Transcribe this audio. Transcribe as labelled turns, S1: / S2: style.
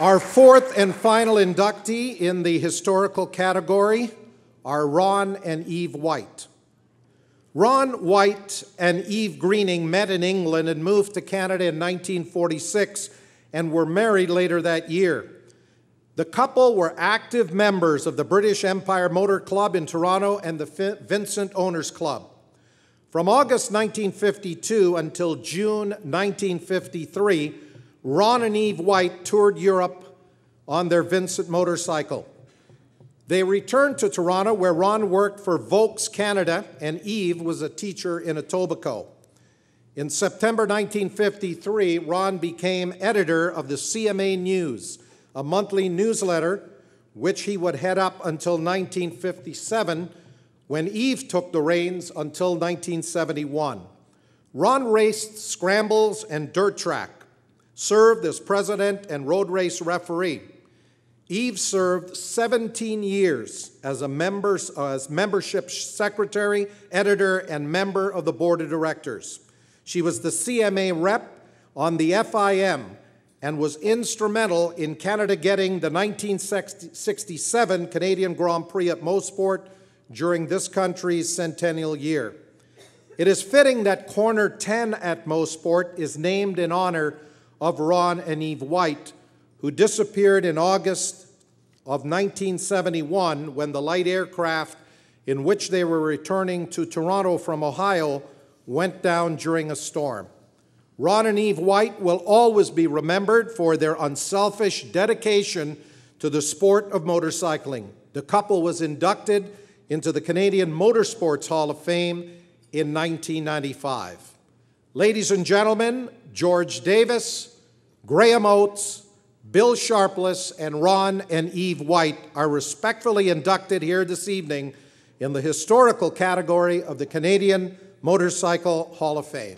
S1: Our fourth and final inductee in the historical category are Ron and Eve White. Ron White and Eve Greening met in England and moved to Canada in 1946 and were married later that year. The couple were active members of the British Empire Motor Club in Toronto and the Vincent Owners Club. From August 1952 until June 1953, Ron and Eve White toured Europe on their Vincent motorcycle. They returned to Toronto, where Ron worked for Volks Canada and Eve was a teacher in Etobicoke. In September 1953, Ron became editor of the CMA News, a monthly newsletter which he would head up until 1957, when Eve took the reins until 1971. Ron raced scrambles and dirt track, served as president and road race referee. Eve served 17 years as membership secretary, editor, and member of the board of directors. She was the CMA rep on the FIM and was instrumental in Canada getting the 1967 Canadian Grand Prix at Mosport during this country's centennial year. It is fitting that Corner 10 at Mosport is named in honor of Ron and Eve White, who disappeared in August of 1971 when the light aircraft in which they were returning to Toronto from Ohio went down during a storm. Ron and Eve White will always be remembered for their unselfish dedication to the sport of motorcycling. The couple was inducted into the Canadian Motorsports Hall of Fame in 1995. Ladies and gentlemen, George Davis, Graham Oates, Bill Sharpless, and Ron and Eve White are respectfully inducted here this evening in the historical category of the Canadian Motorcycle Hall of Fame.